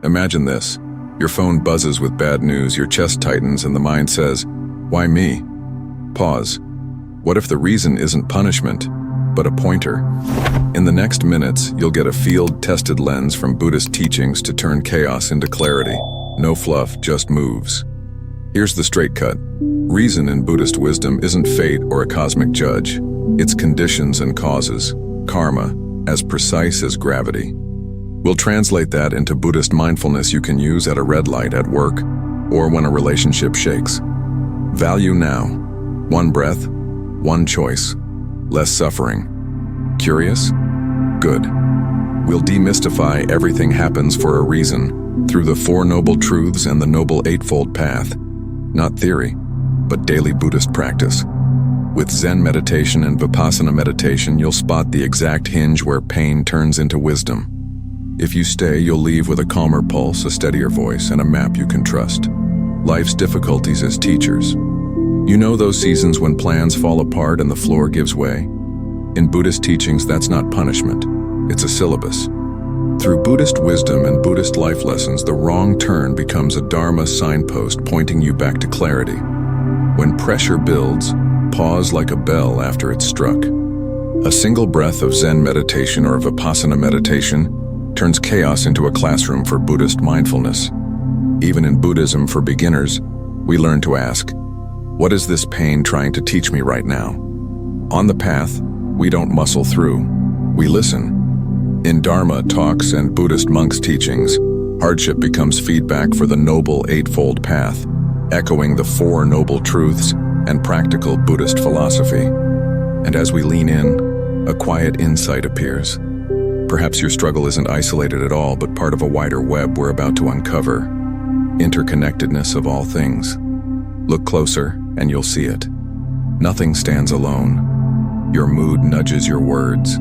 Imagine this. Your phone buzzes with bad news, your chest tightens, and the mind says, "Why me?" Pause. What if the reason isn't punishment, but a pointer? In the next minutes, you'll get a field-tested lens from Buddhist teachings to turn chaos into clarity. No fluff, just moves. Here's the straight cut. Reason in Buddhist wisdom isn't fate or a cosmic judge. It's conditions and causes, karma, as precise as gravity. We'll translate that into Buddhist mindfulness you can use at a red light at work or when a relationship shakes. Value now. One breath, one choice, less suffering. Curious? Good. We'll demystify everything happens for a reason through the Four Noble Truths and the Noble Eightfold Path. Not theory, but daily Buddhist practice. With Zen meditation and Vipassana meditation, you'll spot the exact hinge where pain turns into wisdom. If you stay, you'll leave with a calmer pulse, a steadier voice, and a map you can trust. Life's difficulties as teachers. You know those seasons when plans fall apart and the floor gives way? In Buddhist teachings, that's not punishment. It's a syllabus. Through Buddhist wisdom and Buddhist life lessons, the wrong turn becomes a Dharma signpost pointing you back to clarity. When pressure builds, pause like a bell after it's struck. A single breath of Zen meditation or Vipassana meditation turns chaos into a classroom for Buddhist mindfulness. Even in Buddhism for beginners, we learn to ask, what is this pain trying to teach me right now? On the path, we don't muscle through, we listen. In Dharma talks and Buddhist monks' teachings, hardship becomes feedback for the Noble Eightfold Path, echoing the Four Noble Truths and practical Buddhist philosophy. And as we lean in, a quiet insight appears. Perhaps your struggle isn't isolated at all, but part of a wider web we're about to uncover. Interconnectedness of all things. Look closer, and you'll see it. Nothing stands alone. Your mood nudges your words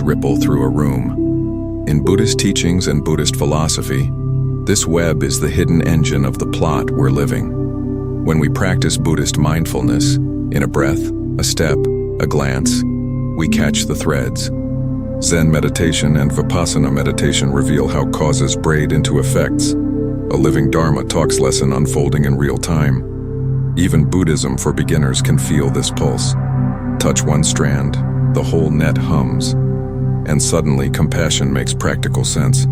ripple through a room. In Buddhist teachings and Buddhist philosophy, this web is the hidden engine of the plot we're living. When we practice Buddhist mindfulness, in a breath, a step, a glance, we catch the threads. Zen meditation and Vipassana meditation reveal how causes braid into effects, a living Dharma talks lesson unfolding in real time. Even Buddhism for beginners can feel this pulse. Touch one strand, the whole net hums, and suddenly compassion makes practical sense.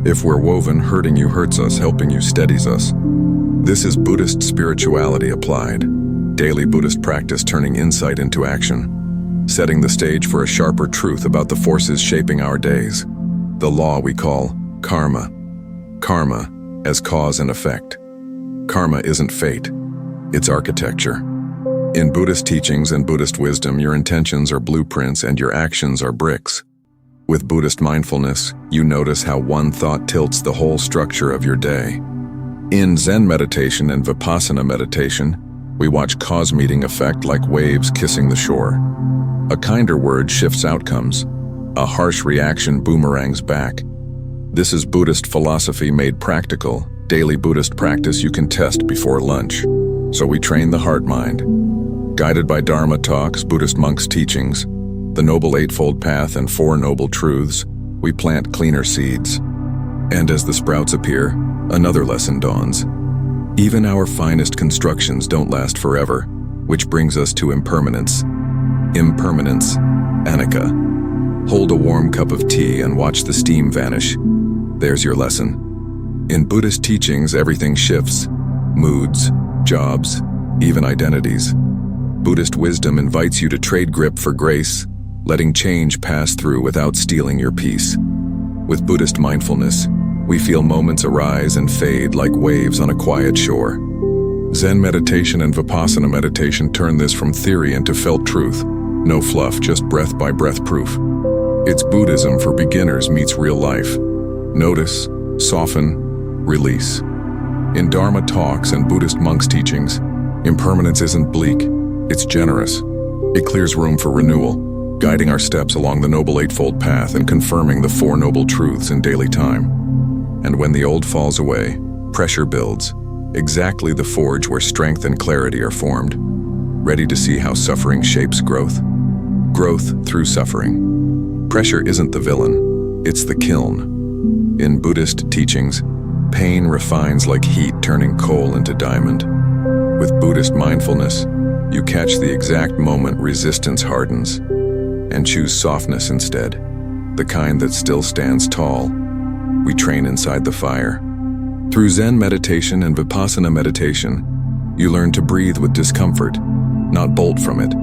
If we're woven, hurting you hurts us, helping you steadies us. This is Buddhist spirituality applied, daily Buddhist practice turning insight into action, setting the stage for a sharper truth about the forces shaping our days, the law we call karma. Karma as cause and effect. Karma isn't fate, it's architecture. In Buddhist teachings and Buddhist wisdom, your intentions are blueprints and your actions are bricks. With Buddhist mindfulness, you notice how one thought tilts the whole structure of your day. In Zen meditation and Vipassana meditation, we watch cause meeting effect like waves kissing the shore. A kinder word shifts outcomes. A harsh reaction boomerangs back. This is Buddhist philosophy made practical, daily Buddhist practice you can test before lunch. So we train the heart-mind. Guided by Dharma talks, Buddhist monks' teachings, the Noble Eightfold Path and Four Noble Truths, we plant cleaner seeds. And as the sprouts appear, another lesson dawns. Even our finest constructions don't last forever, which brings us to impermanence. Impermanence, anicca. Hold a warm cup of tea and watch the steam vanish. There's your lesson. In Buddhist teachings, everything shifts. Moods, jobs, even identities. Buddhist wisdom invites you to trade grip for grace, letting change pass through without stealing your peace. With Buddhist mindfulness, we feel moments arise and fade like waves on a quiet shore. Zen meditation and Vipassana meditation turn this from theory into felt truth. No fluff, just breath by breath proof. It's Buddhism for beginners meets real life. Notice, soften, release. In Dharma talks and Buddhist monks' teachings, impermanence isn't bleak, it's generous. It clears room for renewal, guiding our steps along the Noble Eightfold Path and confirming the Four Noble Truths in daily time. And when the old falls away, pressure builds, exactly the forge where strength and clarity are formed. Ready to see how suffering shapes growth? Growth through suffering. Pressure isn't the villain, it's the kiln. In Buddhist teachings, pain refines like heat, turning coal into diamond. With Buddhist mindfulness, you catch the exact moment resistance hardens and choose softness instead, the kind that still stands tall. We train inside the fire. Through Zen meditation and Vipassana meditation, you learn to breathe with discomfort, not bolt from it.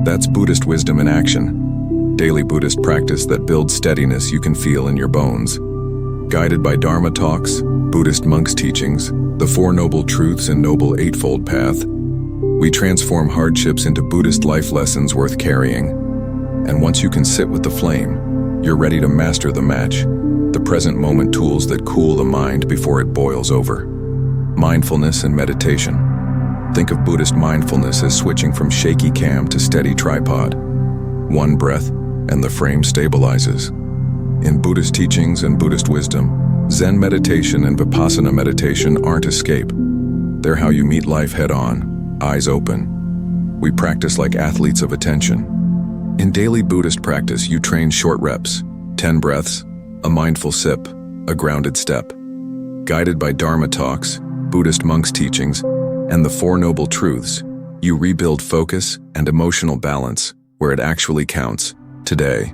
That's Buddhist wisdom in action. Daily Buddhist practice that builds steadiness you can feel in your bones. Guided by Dharma talks, Buddhist monks' teachings, the Four Noble Truths and Noble Eightfold Path, we transform hardships into Buddhist life lessons worth carrying. And once you can sit with the flame, you're ready to master the match, the present moment tools that cool the mind before it boils over. Mindfulness and meditation. Think of Buddhist mindfulness as switching from shaky cam to steady tripod. One breath, and the frame stabilizes. In Buddhist teachings and Buddhist wisdom, Zen meditation and Vipassana meditation aren't escape. They're how you meet life head-on, eyes open. We practice like athletes of attention. In daily Buddhist practice, you train short reps, 10 breaths, a mindful sip, a grounded step. Guided by Dharma talks, Buddhist monks' teachings, and the Four Noble Truths, you rebuild focus and emotional balance where it actually counts, today.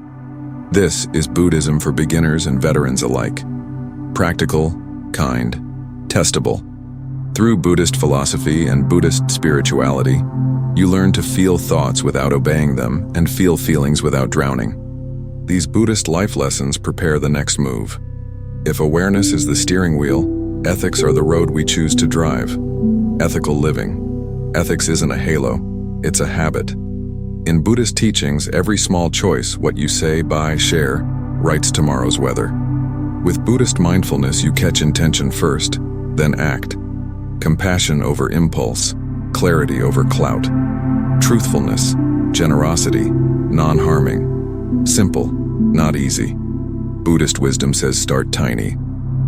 This is Buddhism for beginners and veterans alike. Practical, kind, testable. Through Buddhist philosophy and Buddhist spirituality, you learn to feel thoughts without obeying them and feel feelings without drowning. These Buddhist life lessons prepare the next move. If awareness is the steering wheel, ethics are the road we choose to drive. Ethical living. Ethics isn't a halo, it's a habit. In Buddhist teachings, every small choice, what you say, buy, share, writes tomorrow's weather. With Buddhist mindfulness, you catch intention first, then act. Compassion over impulse, clarity over clout. Truthfulness, generosity, non-harming. Simple, not easy. Buddhist wisdom says start tiny.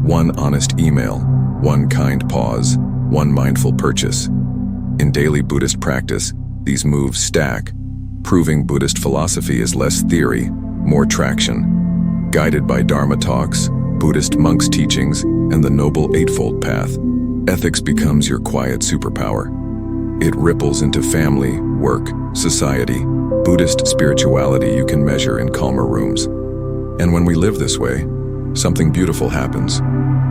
One honest email, one kind pause, one mindful purchase. In daily Buddhist practice, these moves stack, proving Buddhist philosophy is less theory, more traction. Guided by Dharma talks, Buddhist monks' teachings, and the Noble Eightfold Path, ethics becomes your quiet superpower. It ripples into family, work, society, Buddhist spirituality you can measure in calmer rooms. And when we live this way, something beautiful happens.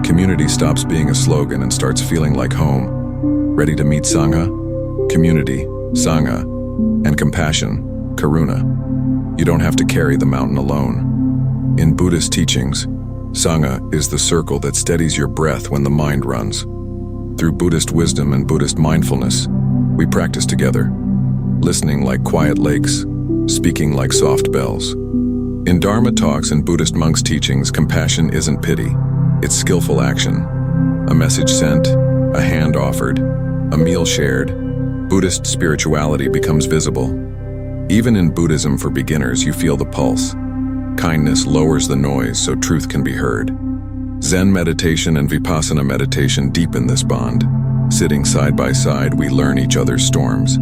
Community stops being a slogan and starts feeling like home. Ready to meet Sangha? Community, Sangha, and compassion, Karuna. You don't have to carry the mountain alone. In Buddhist teachings, Sangha is the circle that steadies your breath when the mind runs. Through Buddhist wisdom and Buddhist mindfulness, we practice together, listening like quiet lakes, speaking like soft bells. In Dharma talks and Buddhist monks' teachings, compassion isn't pity, it's skillful action. A message sent, a hand offered, a meal shared, Buddhist spirituality becomes visible. Even in Buddhism for beginners, you feel the pulse. Kindness lowers the noise so truth can be heard. Zen meditation and Vipassana meditation deepen this bond. Sitting side by side, we learn each other's storms.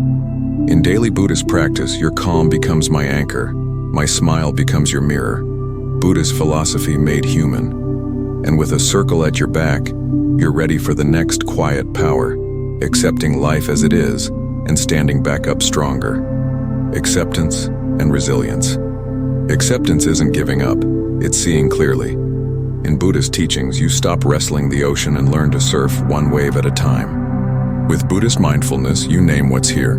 In daily Buddhist practice, your calm becomes my anchor. My smile becomes your mirror. Buddhist philosophy made human. And with a circle at your back, you're ready for the next quiet power, accepting life as it is and standing back up stronger. Acceptance and resilience. Acceptance isn't giving up, it's seeing clearly. In Buddhist teachings, you stop wrestling the ocean and learn to surf one wave at a time. With Buddhist mindfulness, you name what's here.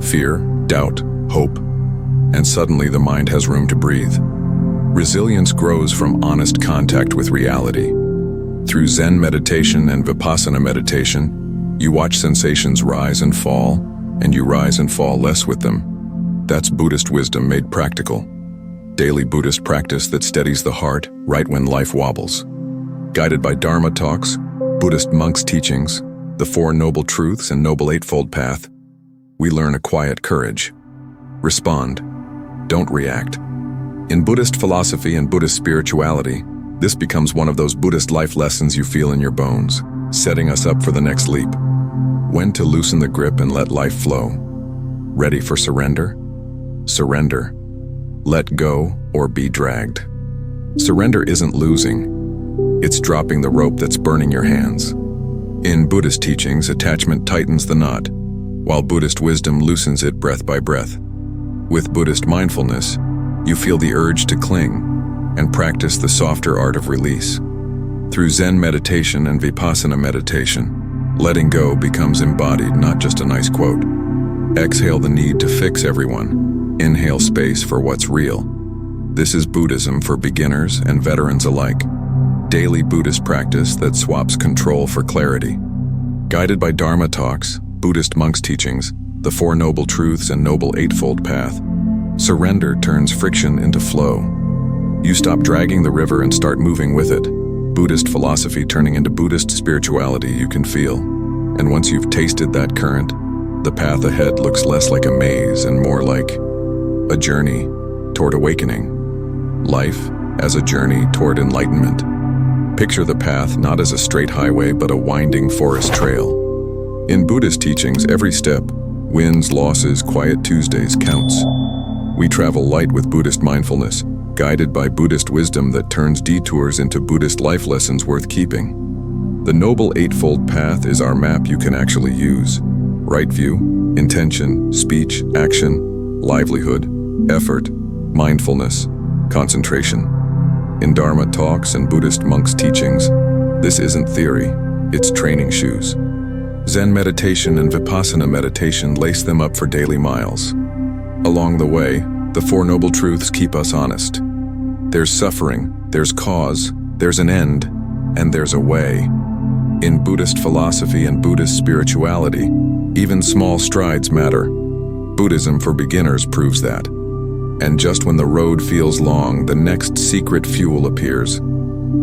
Fear, doubt, hope. And suddenly the mind has room to breathe. Resilience grows from honest contact with reality. Through Zen meditation and Vipassana meditation, you watch sensations rise and fall, and you rise and fall less with them. That's Buddhist wisdom made practical. Daily Buddhist practice that steadies the heart right when life wobbles. Guided by Dharma talks, Buddhist monks' teachings, the Four Noble Truths and Noble Eightfold Path, we learn a quiet courage. Respond, don't react. In Buddhist philosophy and Buddhist spirituality, this becomes one of those Buddhist life lessons you feel in your bones, setting us up for the next leap. When to loosen the grip and let life flow. Ready for surrender? Surrender. Let go or be dragged. Surrender isn't losing, It's dropping the rope that's burning your hands. In Buddhist teachings, attachment tightens the knot, while Buddhist wisdom loosens it breath by breath. With Buddhist mindfulness, you feel the urge to cling and practice the softer art of release. Through Zen meditation and Vipassana meditation, letting go becomes embodied, not just a nice quote. Exhale the need to fix everyone. Inhale space for what's real. This is Buddhism for beginners and veterans alike. Daily Buddhist practice that swaps control for clarity. Guided by Dharma talks, Buddhist monks' teachings, the Four Noble Truths and Noble Eightfold Path, surrender turns friction into flow. You stop dragging the river and start moving with it. Buddhist philosophy turning into Buddhist spirituality you can feel. And once you've tasted that current, the path ahead looks less like a maze and more like a journey toward awakening. Life as a journey toward enlightenment. Picture the path not as a straight highway but a winding forest trail. In Buddhist teachings, every step, wins, losses, quiet Tuesdays, counts. We travel light with Buddhist mindfulness, guided by Buddhist wisdom that turns detours into Buddhist life lessons worth keeping. The Noble Eightfold Path is our map you can actually use. Right view, intention, speech, action, livelihood, effort, mindfulness, concentration. In Dharma talks and Buddhist monks' teachings, this isn't theory, it's training shoes. Zen meditation and Vipassana meditation lace them up for daily miles. Along the way, the Four Noble Truths keep us honest. There's suffering, there's cause, there's an end, and there's a way. In Buddhist philosophy and Buddhist spirituality, even small strides matter. Buddhism for beginners proves that. And just when the road feels long, the next secret fuel appears.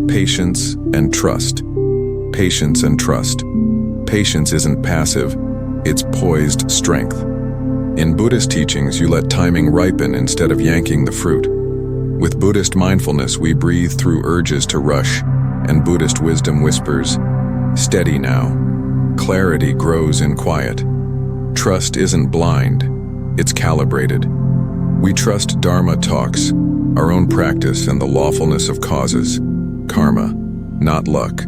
Patience and trust. Patience and trust. Patience isn't passive, it's poised strength. In Buddhist teachings, you let timing ripen instead of yanking the fruit. With Buddhist mindfulness, we breathe through urges to rush, and Buddhist wisdom whispers, steady now. Clarity grows in quiet. Trust isn't blind, it's calibrated. We trust Dharma talks, our own practice and the lawfulness of causes, karma, not luck.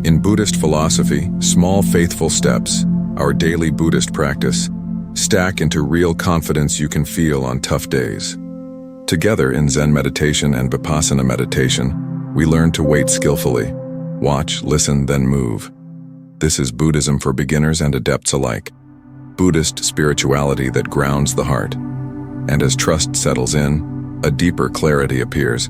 In Buddhist philosophy, small faithful steps, our daily Buddhist practice, stack into real confidence you can feel on tough days. Together in Zen meditation and Vipassana meditation, we learn to wait skillfully, watch, listen, then move. This is Buddhism for beginners and adepts alike. Buddhist spirituality that grounds the heart. And as trust settles in, a deeper clarity appears.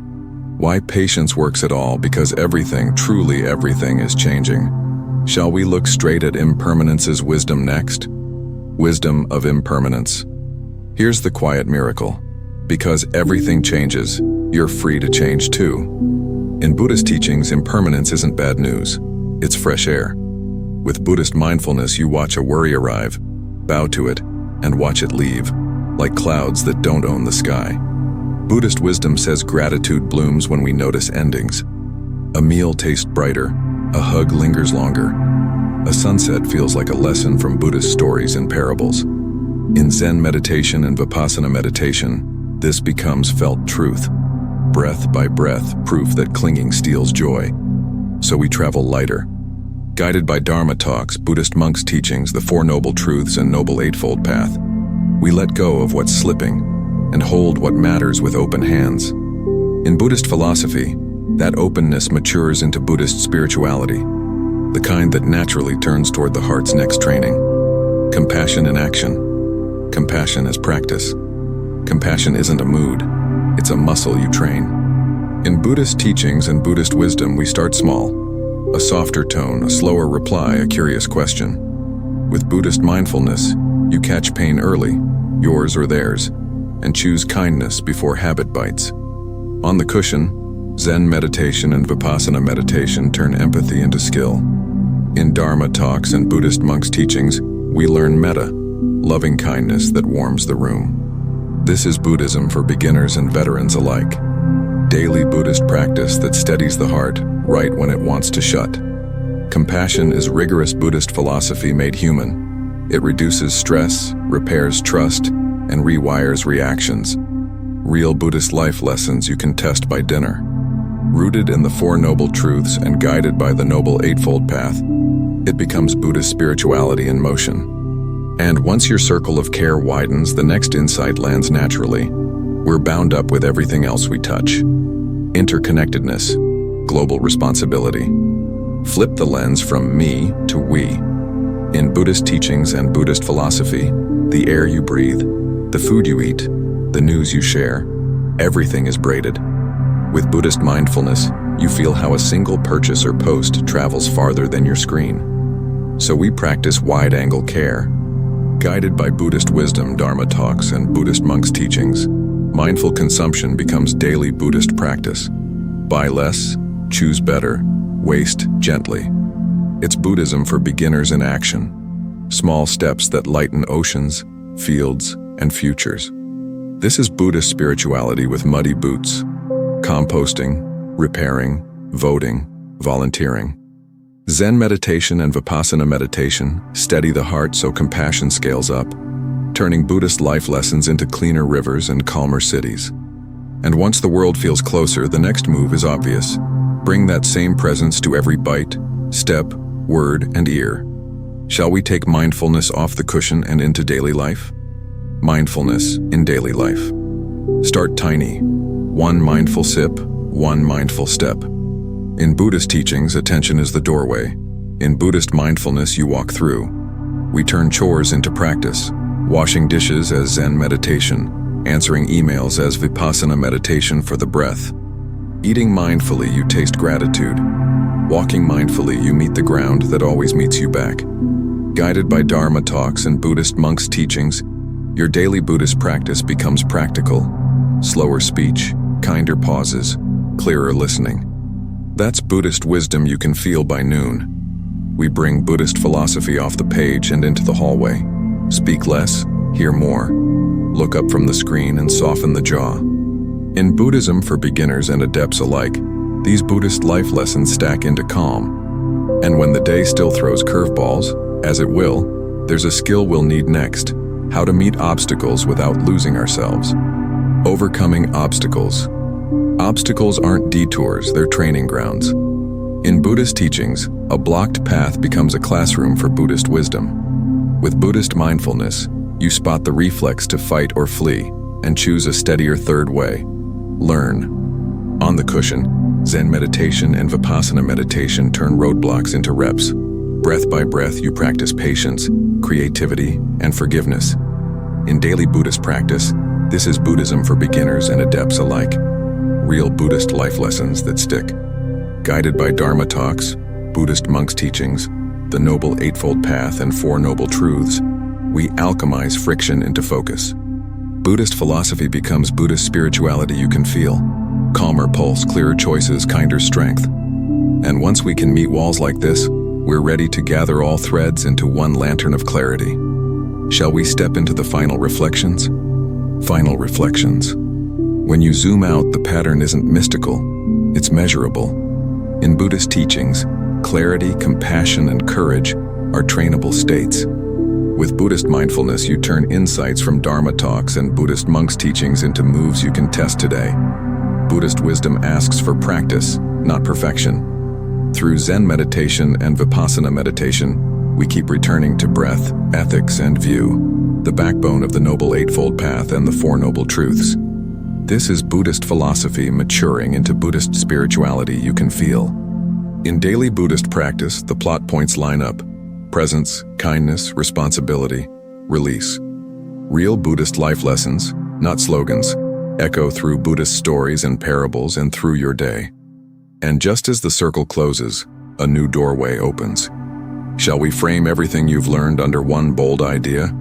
Why patience works at all, because everything, truly everything, is changing. Shall we look straight at Impermanence's wisdom next? Wisdom of impermanence. Here's the quiet miracle. Because everything changes, you're free to change too. In Buddhist teachings, impermanence isn't bad news. It's fresh air. With Buddhist mindfulness, you watch a worry arrive, bow to it, and watch it leave, like clouds that don't own the sky. Buddhist wisdom says gratitude blooms when we notice endings. A meal tastes brighter, a hug lingers longer. A sunset feels like a lesson from Buddhist stories and parables. In Zen meditation and Vipassana meditation, this becomes felt truth. Breath by breath, proof that clinging steals joy. So we travel lighter. Guided by Dharma talks, Buddhist monks' teachings, the Four Noble Truths and Noble Eightfold Path, we let go of what's slipping and hold what matters with open hands. In Buddhist philosophy, that openness matures into Buddhist spirituality, the kind that naturally turns toward the heart's next training. Compassion in action. Compassion as practice. Compassion isn't a mood, it's a muscle you train. In Buddhist teachings and Buddhist wisdom, we start small. A softer tone, a slower reply, a curious question. With Buddhist mindfulness, you catch pain early, yours or theirs, and choose kindness before habit bites. On the cushion, Zen meditation and Vipassana meditation turn empathy into skill. In Dharma talks and Buddhist monks' teachings, we learn metta, loving kindness that warms the room. This is Buddhism for beginners and veterans alike. Daily Buddhist practice that steadies the heart right when it wants to shut. Compassion is rigorous Buddhist philosophy made human. It reduces stress, repairs trust, and rewires reactions. Real Buddhist life lessons you can test by dinner. Rooted in the Four Noble Truths and guided by the Noble Eightfold Path, it becomes Buddhist spirituality in motion. And once your circle of care widens, the next insight lands naturally. We're bound up with everything else we touch. Interconnectedness, global responsibility. Flip the lens from me to we. In Buddhist teachings and Buddhist philosophy, the air you breathe, the food you eat, the news you share, everything is braided. With Buddhist mindfulness, you feel how a single purchase or post travels farther than your screen. So we practice wide-angle care. Guided by Buddhist wisdom, Dharma talks, and Buddhist monks' teachings, mindful consumption becomes daily Buddhist practice. Buy less, choose better, waste gently. It's Buddhism for beginners in action. Small steps that lighten oceans, fields, and futures. This is Buddhist spirituality with muddy boots. Composting, repairing, voting, volunteering. Zen meditation and Vipassana meditation steady the heart so compassion scales up, turning Buddhist life lessons into cleaner rivers and calmer cities. And once the world feels closer, the next move is obvious. Bring that same presence to every bite, step, word, and ear. Shall we take mindfulness off the cushion and into daily life? Mindfulness in daily life. Start tiny. One mindful sip, one mindful step. In Buddhist teachings, attention is the doorway. In Buddhist mindfulness, you walk through. We turn chores into practice, washing dishes as Zen meditation, answering emails as Vipassana meditation for the breath. Eating mindfully, you taste gratitude. Walking mindfully, you meet the ground that always meets you back. Guided by Dharma talks and Buddhist monks' teachings, your daily Buddhist practice becomes practical. Slower speech, kinder pauses, clearer listening. That's Buddhist wisdom you can feel by noon. We bring Buddhist philosophy off the page and into the hallway. Speak less, hear more. Look up from the screen and soften the jaw. In Buddhism for beginners and adepts alike, these Buddhist life lessons stack into calm. And when the day still throws curveballs, as it will, there's a skill we'll need next: how to meet obstacles without losing ourselves. Overcoming obstacles. Obstacles aren't detours, they're training grounds. In Buddhist teachings, a blocked path becomes a classroom for Buddhist wisdom. With Buddhist mindfulness, you spot the reflex to fight or flee and choose a steadier third way. Learn. On the cushion, Zen meditation and Vipassana meditation turn roadblocks into reps. Breath by breath, you practice patience, creativity, and forgiveness. In daily Buddhist practice, this is Buddhism for beginners and adepts alike. Real Buddhist life lessons that stick. Guided by Dharma talks, Buddhist monks' teachings, the Noble Eightfold Path, and Four Noble Truths, we alchemize friction into focus. Buddhist philosophy becomes Buddhist spirituality you can feel. Calmer pulse, clearer choices, kinder strength. And once we can meet walls like this, we're ready to gather all threads into one lantern of clarity. Shall we step into the final reflections? Final reflections. When you zoom out, the pattern isn't mystical, it's measurable. In Buddhist teachings, clarity, compassion, and courage are trainable states. With Buddhist mindfulness, you turn insights from Dharma talks and Buddhist monks' teachings into moves you can test today. Buddhist wisdom asks for practice, not perfection. Through Zen meditation and Vipassana meditation, we keep returning to breath, ethics, and view, the backbone of the Noble Eightfold Path and the Four Noble Truths. This is Buddhist philosophy maturing into Buddhist spirituality you can feel. In daily Buddhist practice, the plot points line up: presence, kindness, responsibility, release. Real Buddhist life lessons, not slogans, echo through Buddhist stories and parables and through your day. And just as the circle closes, a new doorway opens. Shall we frame everything you've learned under one bold idea?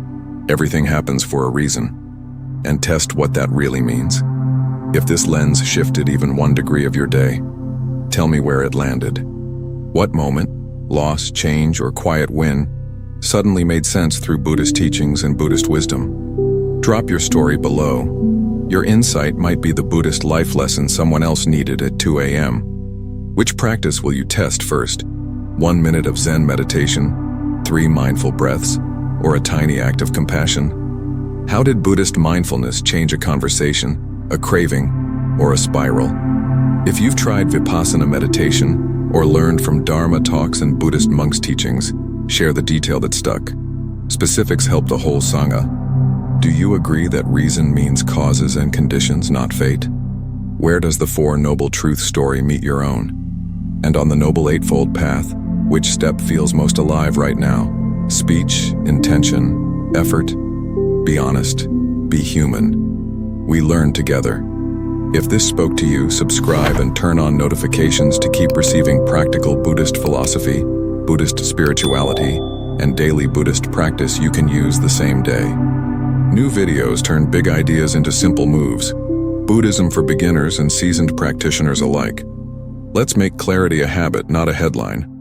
Everything happens for a reason. And test what that really means. If this lens shifted even 1 degree of your day, tell me where it landed. What moment, loss, change, or quiet win suddenly made sense through Buddhist teachings and Buddhist wisdom? Drop your story below. Your insight might be the Buddhist life lesson someone else needed at 2 a.m. Which practice will you test first? 1 minute of Zen meditation, 3 mindful breaths, or a tiny act of compassion? How did Buddhist mindfulness change a conversation, a craving, or a spiral? If you've tried Vipassana meditation or learned from Dharma talks and Buddhist monks' teachings, share the detail that stuck. Specifics help the whole Sangha. Do you agree that reason means causes and conditions, not fate? Where does the Four Noble Truths story meet your own? And on the Noble Eightfold Path, which step feels most alive right now? Speech, intention, effort? Be honest, be human. We learn together. If this spoke to you, subscribe and turn on notifications to keep receiving practical Buddhist philosophy, Buddhist spirituality, and daily Buddhist practice you can use the same day. New videos turn big ideas into simple moves. Buddhism for beginners and seasoned practitioners alike. Let's make clarity a habit, not a headline.